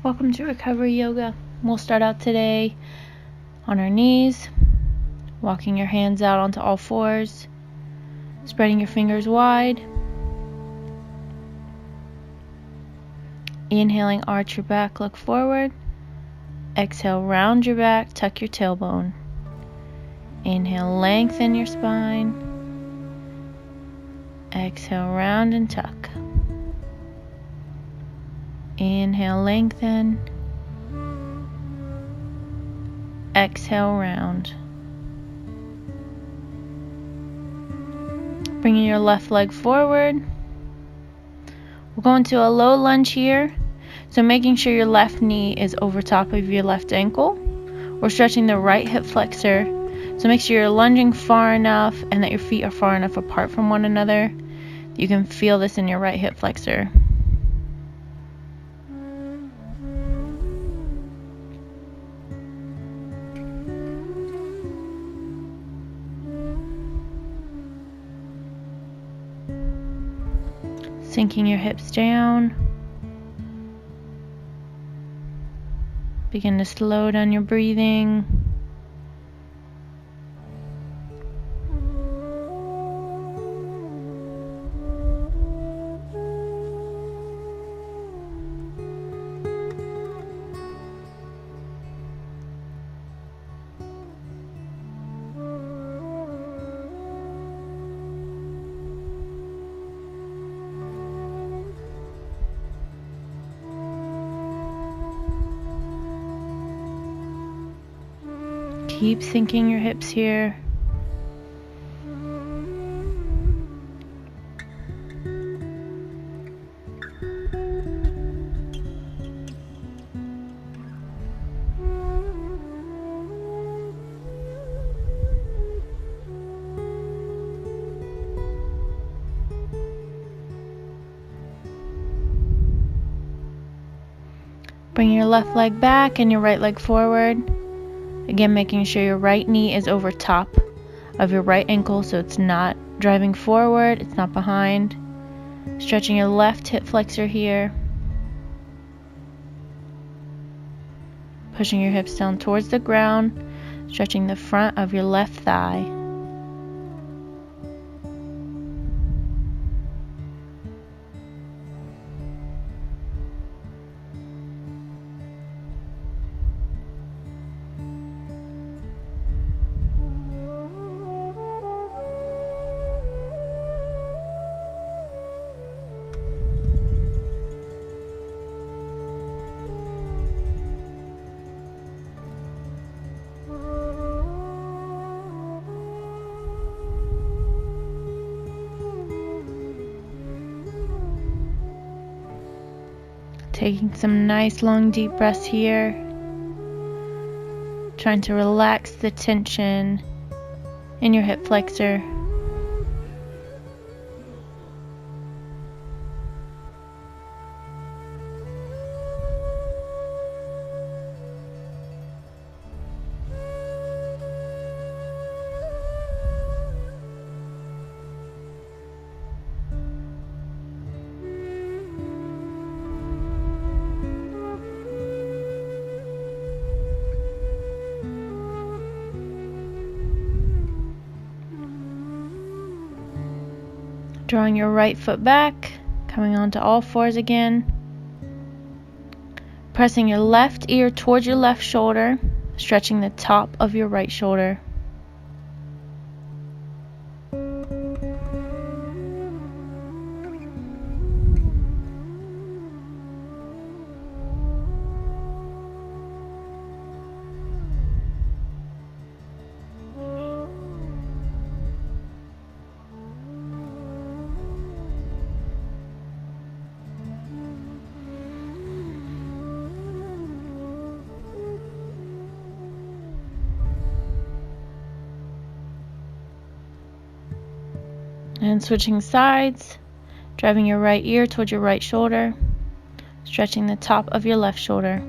Welcome to Recovery Yoga. We'll start out today on our knees, walking your hands out onto all fours, spreading your fingers wide. Inhaling, arch your back, look forward. Exhale, round your back, tuck your tailbone. Inhale, lengthen your spine. Exhale, round and tuck. Inhale, lengthen. Exhale, round. Bringing your left leg forward. We'll go into a low lunge here. So making sure your left knee is over top of your left ankle. We're stretching the right hip flexor. So make sure you're lunging far enough and that your feet are far enough apart from one another. You can feel this in your right hip flexor. Sinking your hips down. Begin to slow down your breathing. Keep sinking your hips here. Bring your left leg back and your right leg forward. Again, making sure your right knee is over top of your right ankle so it's not driving forward, it's not behind. Stretching your left hip flexor here. Pushing your hips down towards the ground, stretching the front of your left thigh. Taking some nice long deep breaths here. Trying to relax the tension in your hip flexor. Drawing your right foot back, coming onto all fours again. Pressing your left ear towards your left shoulder, stretching the top of your right shoulder. And switching sides, driving your right ear towards your right shoulder, stretching the top of your left shoulder.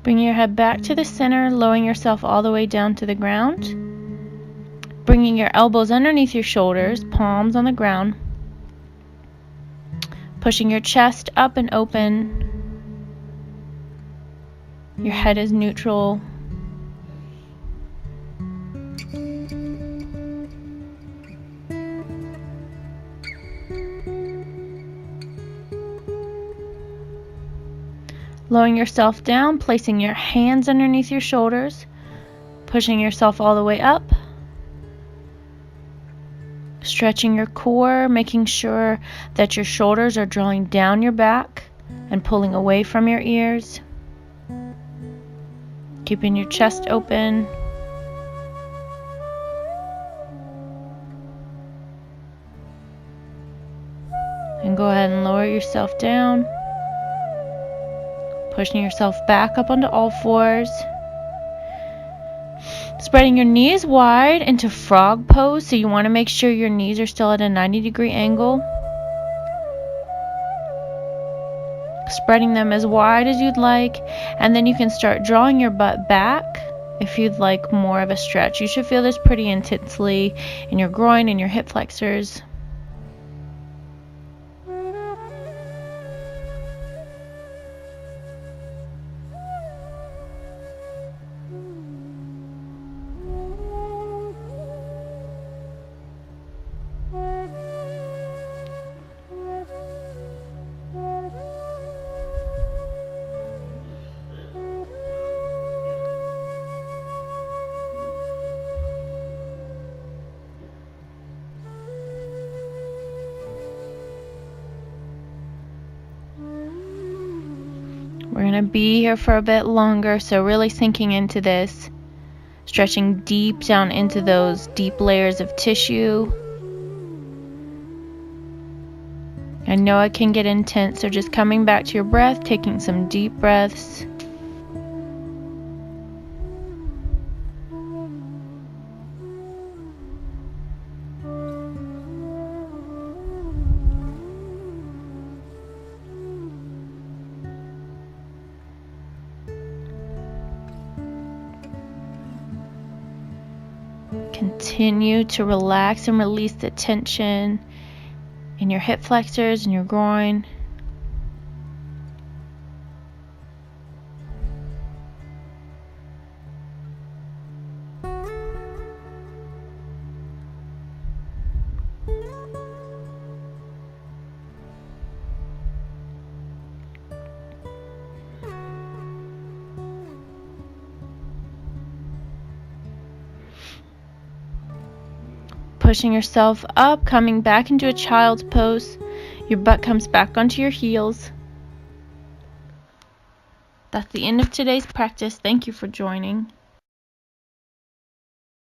Bring your head back to the center, lowering yourself all the way down to the ground. Bringing your elbows underneath your shoulders, palms on the ground. Pushing your chest up and open. Your head is neutral. Lowering yourself down, placing your hands underneath your shoulders, pushing yourself all the way up. Stretching your core, making sure that your shoulders are drawing down your back and pulling away from your ears. Keeping your chest open. And go ahead and lower yourself down. Pushing yourself back up onto all fours. Spreading your knees wide into frog pose, so you want to make sure your knees are still at a 90-degree angle. Spreading them as wide as you'd like, and then you can start drawing your butt back if you'd like more of a stretch. You should feel this pretty intensely in your groin and your hip flexors. We're going to be here for a bit longer, so really sinking into this, stretching deep down into those deep layers of tissue. I know it can get intense, so just coming back to your breath, taking some deep breaths. Continue to relax and release the tension in your hip flexors and your groin. Pushing yourself up, coming back into a child's pose. Your butt comes back onto your heels. That's the end of today's practice. Thank you for joining.